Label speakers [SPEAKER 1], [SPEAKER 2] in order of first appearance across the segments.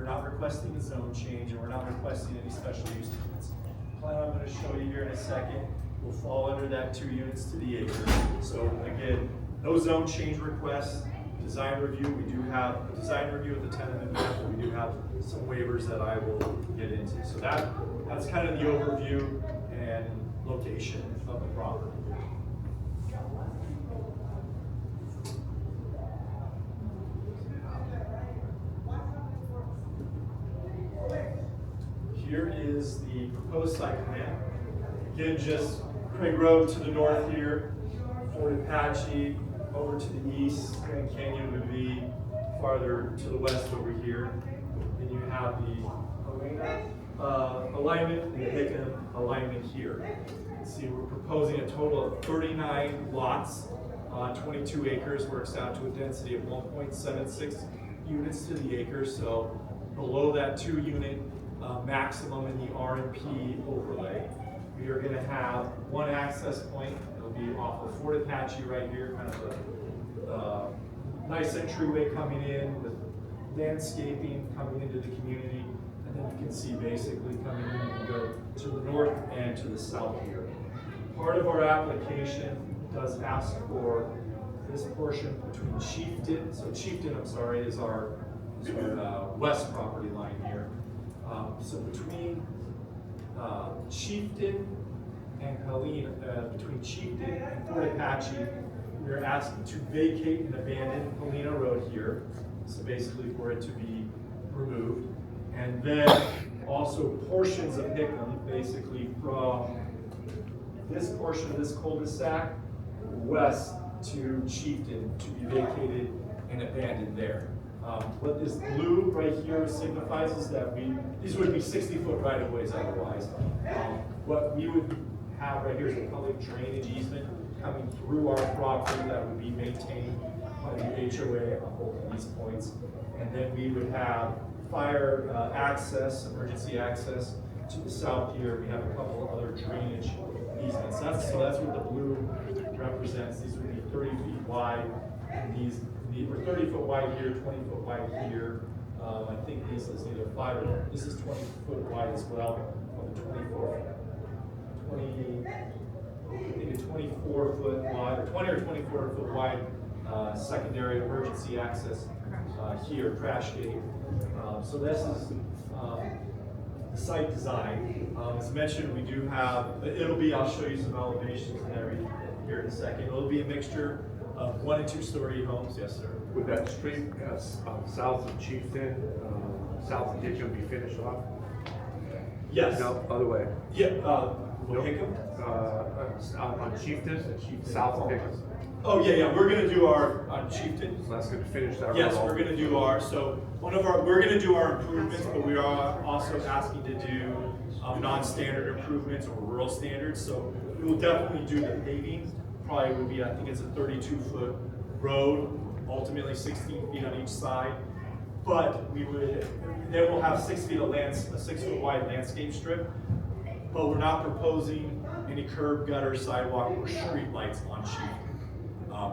[SPEAKER 1] not requesting a zone change, and we're not requesting any special use permits. The plan I'm going to show you here in a second will fall under that 2 units to the acre. So again, no zone change requests. Design review, we do have a design review of the tenant map, but we do have some waivers that I will get into. So that's kind of the overview and location of the property. Here is the proposed site plan. Again, just Craig Road to the north here, Forte Apache over to the east, Grand Canyon would be farther to the west over here. Then you have the alignment and the Hickam alignment here. See, we're proposing a total of 39 lots on 22 acres, works out to a density of 1.76 units to the acre, so below that 2 unit maximum in the R&P overlay. We are going to have one access point. It'll be off of Forte Apache right here, kind of a nice entryway coming in with landscaping coming into the community. And then you can see basically coming in, you can go to the north and to the south here. Part of our application does ask for this portion between Chieftain, so Chieftain, I'm sorry, is our west property line here. So between Chieftain and Helena, between Chieftain and Forte Apache, we're asking to vacate and abandon Helena Road here. So basically for it to be removed. And then also portions of Hickam, basically from this portion of this cul-de-sac west to Chieftain to be vacated and abandoned there. What this blue right here signifies is that these would be 60-foot right-of-ways otherwise. What we would have right here is a public drainage easement coming through our property that would be maintained by the HOA on both of these points. And then we would have fire access, emergency access to the south here. We have a couple of other drainage easements. So that's what the blue represents. These would be 30 feet wide, and these were 30 foot wide here, 20 foot wide here. I think this is either 5 or this is 20 foot wide as well. On the 24 foot wide, or 20 or 24 foot wide secondary emergency access here, crash gate. So this is the site design. As mentioned, we do have, I'll show you some elevations and everything here in a second. It'll be a mixture of 1 and 2 story homes. Yes, sir.
[SPEAKER 2] Would that street south of Chieftain, south of Hickam be finished off?
[SPEAKER 1] Yes.
[SPEAKER 2] No, other way.
[SPEAKER 1] Yeah.
[SPEAKER 2] Nope.
[SPEAKER 1] Hickam?
[SPEAKER 2] On Chieftain, south of Hickam.
[SPEAKER 1] Oh yeah. We're gonna do our on Chieftain.
[SPEAKER 2] So that's going to finish that.
[SPEAKER 1] Yes,
[SPEAKER 2] road.
[SPEAKER 1] we're gonna do our. So we're gonna do our improvements, but we are also asking to do non-standard improvements or rural standards. So we will definitely do the paving. Probably would be, I think it's a 32-foot road, ultimately 16 feet on each side. But then we'll have 6 feet of a 6 foot wide landscape strip. But we're not proposing any curb, gutter, sidewalk, or street lights on Chieftain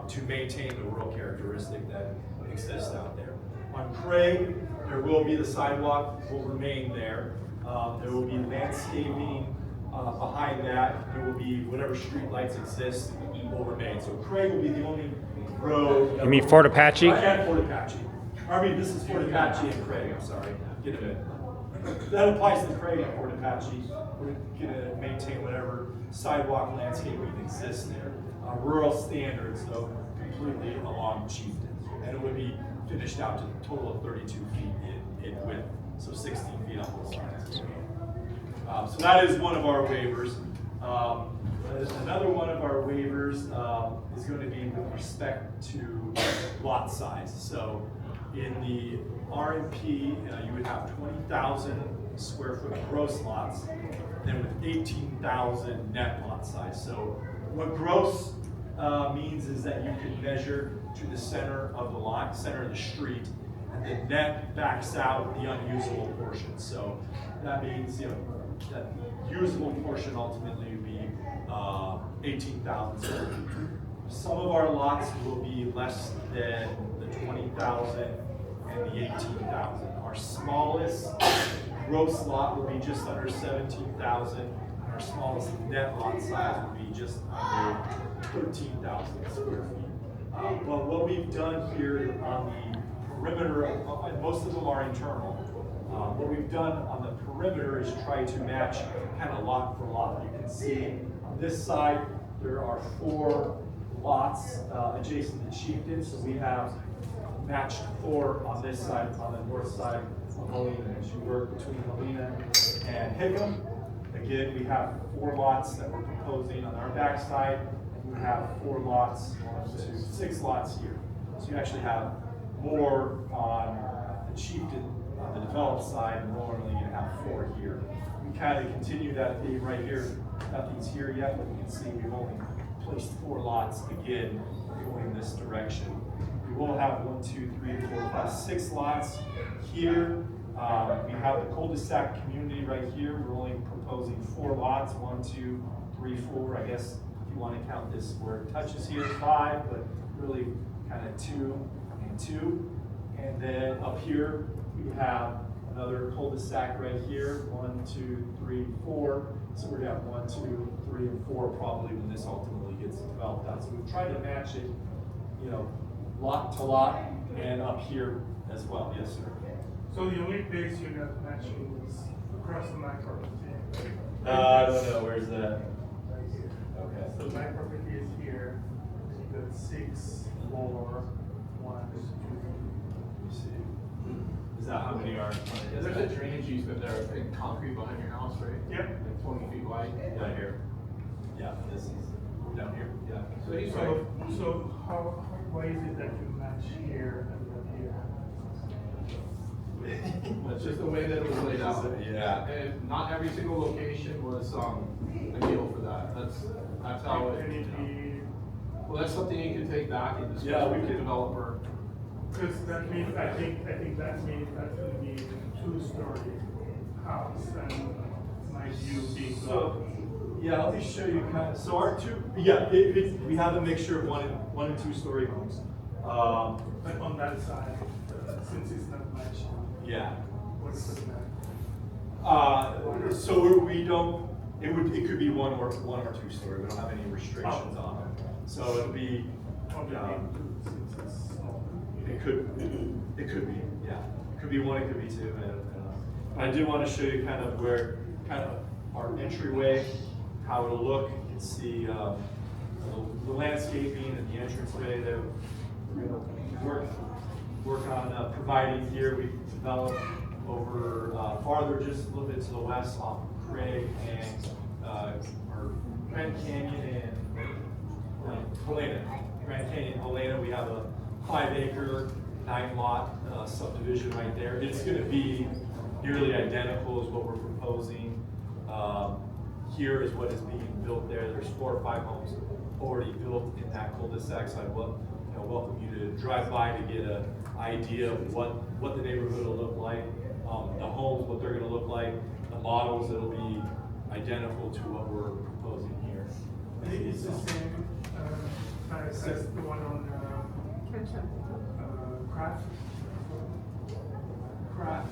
[SPEAKER 1] to maintain the rural characteristic that exists out there. On Craig, there will be the sidewalk will remain there. There will be landscaping behind that. There will be whatever street lights exist will remain. So Craig will be the only road.
[SPEAKER 3] You mean Forte Apache?
[SPEAKER 1] And Forte Apache. This is Forte Apache and Craig, I'm sorry. Get it. That applies to Craig and Forte Apache. We're gonna maintain whatever sidewalk landscaping exists there. Rural standards, though, completely along Chieftain. And it would be finished out to a total of 32 feet in width, so 16 feet on both sides. So that is one of our waivers. Another one of our waivers is going to be with respect to lot size. So in the R&P, you would have 20,000 square foot gross lots, then with 18,000 net lot size. So what gross means is that you can measure to the center of the lot, center of the street, and the net backs out the unusable portion. So that means, that usable portion ultimately would be 18,000 square feet. Some of our lots will be less than the 20,000 and the 18,000. Our Our smallest gross lot will be just under 17,000, and our smallest net lot size will be just under 13,000 square feet. But what we've done here on the perimeter, and most of them are internal, what we've done on the perimeter is try to match kind of lot for lot. You can see on this side, there are 4 lots adjacent to Chieftain, so we have matched 4 on this side, on the north side of Helena. As you work between Helena and Hickam, again, we have 4 lots that we're proposing on our back side. We have 4 lots, 1, 2, 6 lots here. So you actually have more on the Chieftain, on the developed side, and we're only going to have 4 here. We kind of continue that theme right here. Nothing's here yet, but you can see we've only placed 4 lots again going this direction. We will have 1, 2, 3, 4, 5, 6 lots here. We have the cul-de-sac community right here. We're only proposing 4 lots, 1, 2, 3, 4. I guess if you want to count this where it touches here, 5, but really kind of 2 and 2. And then up here, we have another cul-de-sac right here, 1, 2, 3, 4. So we're gonna have 1, 2, 3, and 4 probably when this ultimately gets developed out. So we've tried to match it, you know, lot to lot, and up here as well. Yes, sir.
[SPEAKER 3] So the only place you're not matching is across from my property.
[SPEAKER 1] I don't know, where's that?
[SPEAKER 3] Right here.
[SPEAKER 1] Okay.
[SPEAKER 3] So my property is here, you got 6, 4, 1, 2.
[SPEAKER 1] Let me see. Is that how many are?
[SPEAKER 4] There's a drainage easement there, I think, concrete behind your house, right?
[SPEAKER 3] Yep.
[SPEAKER 4] Like 20 feet wide.
[SPEAKER 1] Right here. Yeah, this is down here. Yeah.
[SPEAKER 4] So he's right.
[SPEAKER 3] So why is it that you match here and not here?
[SPEAKER 4] That's just the way that it was laid out.
[SPEAKER 1] Yeah.
[SPEAKER 4] And not every single location was ideal for that. That's how
[SPEAKER 3] Can
[SPEAKER 4] it.
[SPEAKER 3] it be,
[SPEAKER 4] Well, that's something you can take back and discuss
[SPEAKER 1] Yeah, we
[SPEAKER 4] with the
[SPEAKER 1] could-
[SPEAKER 4] developer.
[SPEAKER 3] because that means, I think that means that's gonna be a 2-story house and my view being.
[SPEAKER 1] So, yeah, let me show you kind of, so our we have a mixture of 1 and 2 story homes.
[SPEAKER 3] But on that side, since it's not matched,
[SPEAKER 1] Yeah.
[SPEAKER 3] what's the plan?
[SPEAKER 1] So we don't, it could be 1 or 2 story, we don't have any restrictions on it. So it'll be,
[SPEAKER 3] Since it's small.
[SPEAKER 1] it could be, yeah. It could be 1, it could be 2. And I do want to show you kind of where, kind of our entryway, how it'll look. You can see the landscaping and the entranceway that we're going to work on providing here. We've developed over farther, just a little bit to the west off of Craig and or Grand Canyon and Helena. Grand Canyon, Helena, we have a 5-acre, 9-lot subdivision right there. It's going to be nearly identical as what we're proposing. Here is what is being built there. There's 4 or 5 homes already built in that cul-de-sac. So I welcome you to drive by to get an idea of what the neighborhood will look like, the homes, what they're going to look like, the models. It'll be identical to what we're proposing here.
[SPEAKER 3] It's the same price as the one on Craft. Craft.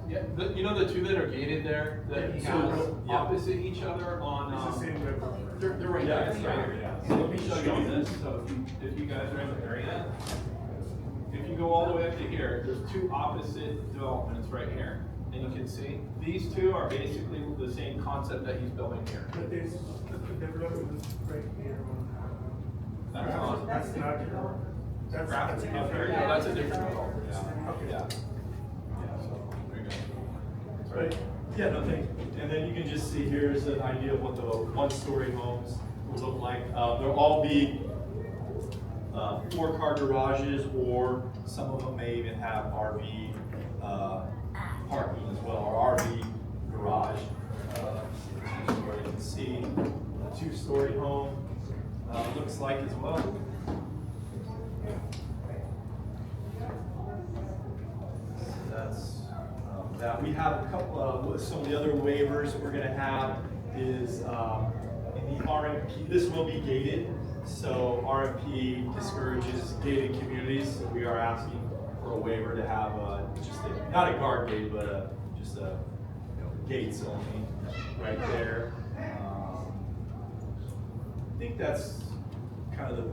[SPEAKER 4] Yeah, you know the 2 that are gated there that he has
[SPEAKER 1] yeah.
[SPEAKER 4] opposite each other on.
[SPEAKER 3] It's the same river.
[SPEAKER 4] They're right
[SPEAKER 1] Yeah,
[SPEAKER 4] there.
[SPEAKER 1] it's right here, yeah.
[SPEAKER 4] So let me show you on this. So if you guys are in the area, if you go all the way up to here, there's 2 opposite developments right here, and you can see these 2 are basically the same concept that he's building here.
[SPEAKER 3] But there's the development right here on.
[SPEAKER 4] That's
[SPEAKER 3] Craft.
[SPEAKER 4] on.
[SPEAKER 3] That's not your. That's
[SPEAKER 4] Graphics
[SPEAKER 3] that's
[SPEAKER 4] up here. No, that's a different developer. Yeah.
[SPEAKER 3] Okay.
[SPEAKER 4] Yeah. Yeah. So there you go. That's
[SPEAKER 1] Right.
[SPEAKER 4] right.
[SPEAKER 1] Yeah, no, thank you. And then you can just see here's an idea of what the 1-story homes will look like. They'll all be 4-car garages, or some of them may even have RV parking as well, or RV garage. Where you can see a 2-story home looks like as well. So that's that. We have a couple some of the other waivers that we're going to have is in the RMP. This will be gated, so RMP discourages gated communities. So we are asking for a waiver to have not a guard gate, but just gates only right there. I think that's kind of the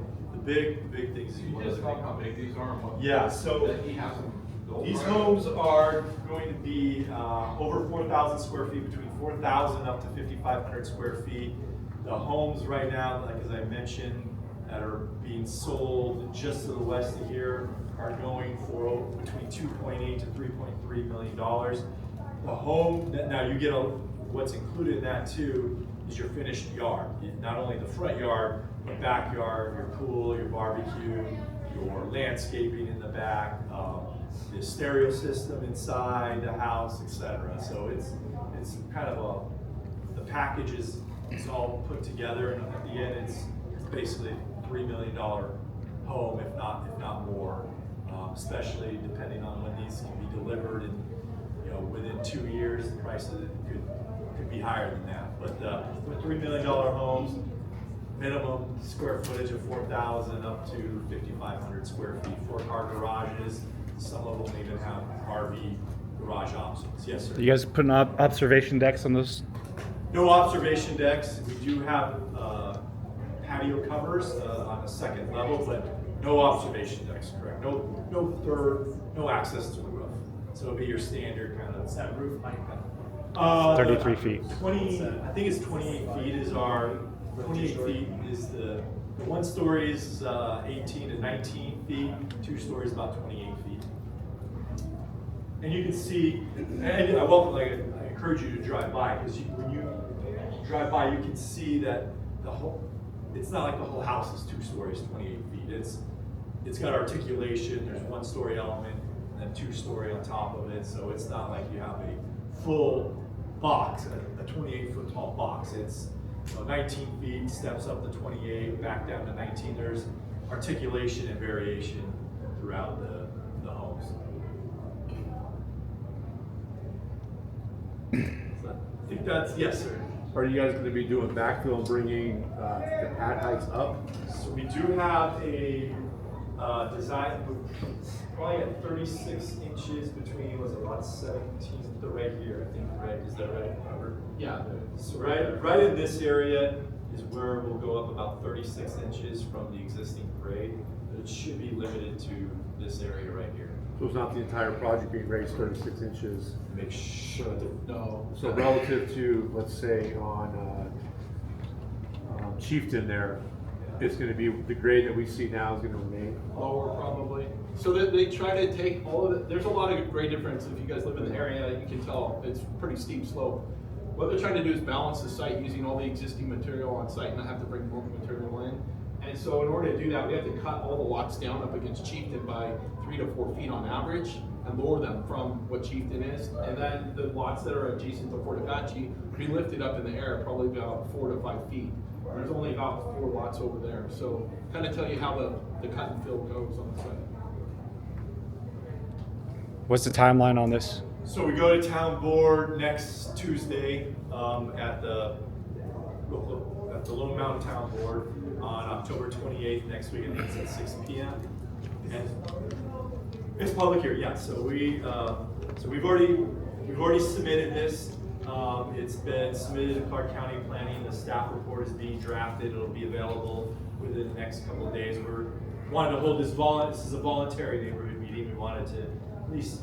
[SPEAKER 1] big things.
[SPEAKER 4] You just talk how big these are and what.
[SPEAKER 1] Yeah, so
[SPEAKER 4] That he has them built,
[SPEAKER 1] these
[SPEAKER 4] right?
[SPEAKER 1] homes are going to be over 4,000 square feet, between 4,000 up to 5,500 square feet. The homes right now, like as I mentioned, that are being sold just to the west of here are going for between 2.8 to 3.3 million dollars. The home now you get what's included in that too is your finished yard. Not only the front yard, but backyard, your pool, your barbecue, your landscaping in the back, the stereo system inside the house, etc. So it's kind of the package is all put together, and at the end it's basically a $3 million home, if not more, especially depending on when these can be delivered, and within 2 years the price of it could be higher than that. But with $3 million homes, minimum square footage of 4,000 up to 5,500 square feet, 4-car garages. Some of them even have RV garage options. Yes, sir.
[SPEAKER 5] You guys putting up observation decks on those?
[SPEAKER 1] No observation decks. We do have patio covers on the second level, but no observation decks. Correct. No third. No access to the roof. So it'll be your standard kind of.
[SPEAKER 3] What's that roof height?
[SPEAKER 5] 33 feet.
[SPEAKER 1] 20. I think it's 28 feet is our. 28 feet is the 1 story is 18 to 19 feet. 2 stories about 28 feet. And you can see, and I encourage you to drive by, because when you drive by, you can see that it's not like the whole house is 2 stories, 28 feet. It's got articulation. There's 1 story element and then 2 story on top of it. So it's not like you have a full box, a 28-foot tall box. It's 19 feet, steps up to 28, back down to 19. There's articulation and variation throughout the homes. So I think that's, yes, sir.
[SPEAKER 2] Are you guys going to be doing backfill and bringing the pad heights up?
[SPEAKER 1] So we do have a design, probably at 36 inches between, was it lot 17, the right here, I think, right? Is that right, Robert?
[SPEAKER 4] Yeah.
[SPEAKER 1] So right in this area is where we'll go up about 36 inches from the existing grade. But it should be limited to this area right here.
[SPEAKER 2] So it's not the entire project being raised 36 inches.
[SPEAKER 1] Make sure that,
[SPEAKER 4] No.
[SPEAKER 2] So relative to, let's say, on Chieftain there, it's going to be the grade that we see now is going to remain.
[SPEAKER 4] Lower probably. So that they try to take all of it. There's a lot of grade difference. If you guys live in the area, you can tell it's pretty steep slope. What they're trying to do is balance the site using all the existing material on site and not have to bring more material in. And so in order to do that, we have to cut all the lots down up against Chieftain by 3 to 4 feet on average and lower them from what Chieftain is. And then the lots that are adjacent to Forte Apache be lifted up in the air probably about 4 to 5 feet. There's only about 4 lots over there. So kind of tell you how the cut and fill goes on the site.
[SPEAKER 5] What's the timeline on this?
[SPEAKER 1] so we go to town board next Tuesday at the Lone Mountain Town Board on October 28th next week. I think it's at 6 p.m. And it's public here, yeah. So we've already submitted this. It's been submitted to Clark County Planning. The staff report is being drafted. It'll be available within the next couple of days. We're wanted to hold this is a voluntary neighborhood meeting. We wanted to at least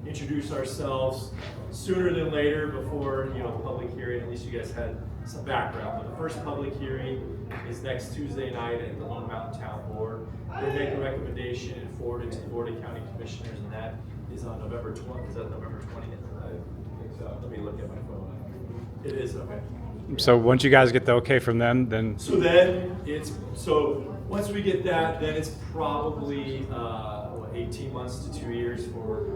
[SPEAKER 1] introduce ourselves sooner than later before the public hearing. At least you guys had some background. But the first public hearing is next Tuesday night at the Lone Mountain Town Board. They make a recommendation and forward it to the Board of County Commissioners, and that is on November 20th. Is that November 20th? I think so. Let me look at my phone. It is, okay.
[SPEAKER 5] So once you guys get the okay from them, then
[SPEAKER 1] So once we get that, then it's probably 18 months to 2 years for.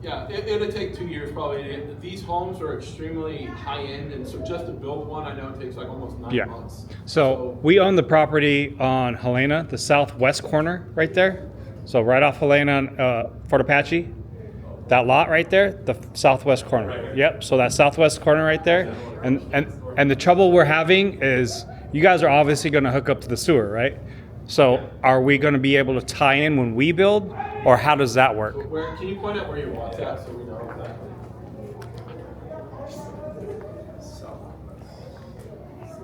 [SPEAKER 4] Yeah, it'll take 2 years probably. These homes are extremely high end, and so just to build one, I know it takes like almost 9 months.
[SPEAKER 5] So we own the property on Helena, the southwest corner right there. So right off Helena, Forte Apache, that lot right there, the southwest corner.
[SPEAKER 1] Right.
[SPEAKER 5] Yep. So that southwest corner right there, and the trouble we're having is you guys are obviously going to hook up to the sewer, right? So are we going to be able to tie in when we build, or how does that work?
[SPEAKER 4] Where, can you point out where you want that so we know exactly?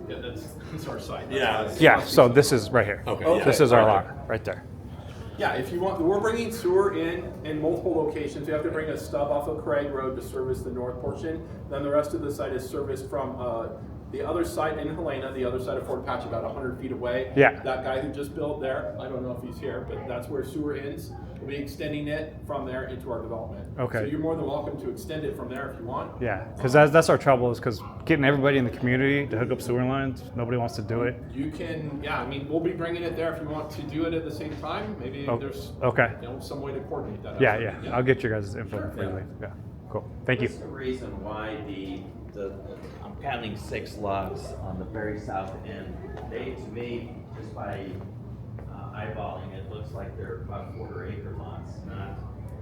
[SPEAKER 4] Yeah, that's our site.
[SPEAKER 5] Yeah, so this is right here.
[SPEAKER 2] Okay.
[SPEAKER 5] This is our lot right there.
[SPEAKER 4] Yeah, if you want, we're bringing sewer in multiple locations. We have to bring a stub off of Craig Road to service the north portion. Then the rest of the site is serviced from the other site in Helena, the other side of Forte Apache, about 100 feet away.
[SPEAKER 5] Yeah.
[SPEAKER 4] That guy who just built there, I don't know if he's here, but that's where sewer ends. We'll be extending it from there into our development.
[SPEAKER 5] Okay.
[SPEAKER 4] So you're more than welcome to extend it from there if you want.
[SPEAKER 5] Yeah, because that's our trouble is because getting everybody in the community to hook up sewer lines, nobody wants to do it.
[SPEAKER 4] You can, yeah, I mean, we'll be bringing it there if you want to do it at the same time. Maybe there's,
[SPEAKER 5] Okay.
[SPEAKER 4] some way to coordinate that.
[SPEAKER 5] Yeah. I'll get your guys' info before you leave. Yeah, cool. Thank you.
[SPEAKER 6] What's the reason why I'm counting 6 lots on the very south end? They, to me, just by eyeballing, it looks like they're about quarter-acre lots, not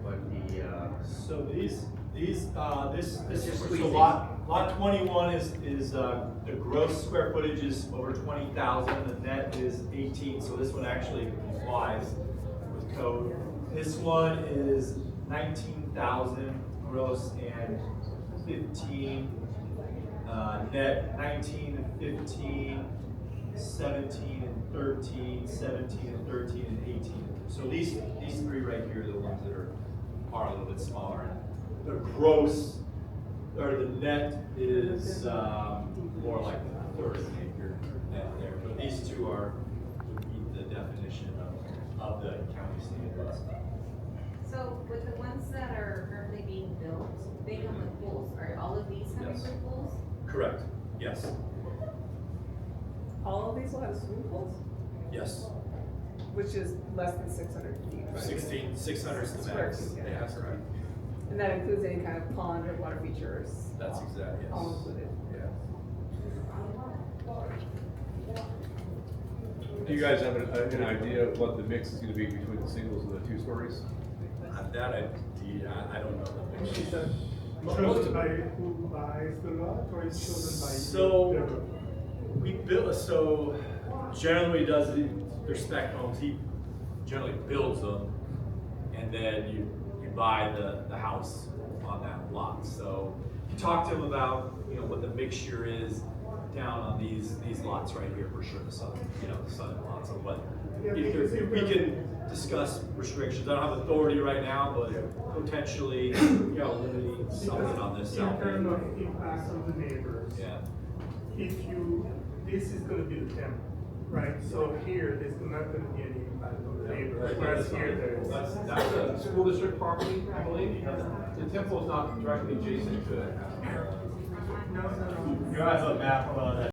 [SPEAKER 6] what the.
[SPEAKER 1] So this
[SPEAKER 6] just
[SPEAKER 1] so
[SPEAKER 6] squeezing.
[SPEAKER 1] lot 21 is the gross square footage is over 20,000. The net is 18. So this one actually complies with code. This one is 19,000 gross and 15 net. 19 and 15, 17 and 13, 17 and 13 and 18. So these three right here are the ones that are a little bit smaller. The gross, or the net is more like a third of an acre net there. But these two would meet the definition of the county standards.
[SPEAKER 7] So with the ones that are currently being built, they come with pools. Are all of these coming
[SPEAKER 1] Yes.
[SPEAKER 7] with pools?
[SPEAKER 1] Correct. Yes.
[SPEAKER 8] All of these will have swimming pools,
[SPEAKER 1] Yes.
[SPEAKER 8] which is less than 600 feet. Right?
[SPEAKER 1] 600 is the
[SPEAKER 8] Square
[SPEAKER 1] max.
[SPEAKER 8] feet, yeah.
[SPEAKER 1] Yeah, that's correct.
[SPEAKER 8] And that includes any kind of pond or water features.
[SPEAKER 1] That's exactly, yes.
[SPEAKER 8] All included.
[SPEAKER 1] Yeah.
[SPEAKER 2] Do you guys have an idea of what the mix is gonna be between the singles and the 2 stories?
[SPEAKER 1] That I don't know the mix.
[SPEAKER 3] Is that chosen by who buys the lot, or is chosen by?
[SPEAKER 1] So-
[SPEAKER 3] the developer?
[SPEAKER 1] We build, so generally what he does is they're spec homes, he generally builds them, and then you buy the house on that lot. So you talk to him about, what the mixture is down on these lots right here for sure, the southern lots, and what,
[SPEAKER 3] Yeah,
[SPEAKER 1] if we can discuss restrictions. I don't have authority right now, but potentially, limiting something on this
[SPEAKER 3] In
[SPEAKER 1] south
[SPEAKER 3] terms
[SPEAKER 1] end.
[SPEAKER 3] of impact on the neighbors.
[SPEAKER 1] Yeah.
[SPEAKER 3] This is gonna be the temple, right? So here, there's not gonna be any impact on the neighbors, whereas here there is.
[SPEAKER 4] That's a school district property, I believe. The temple is not directly adjacent to it.
[SPEAKER 3] No.
[SPEAKER 1] You have a map of that.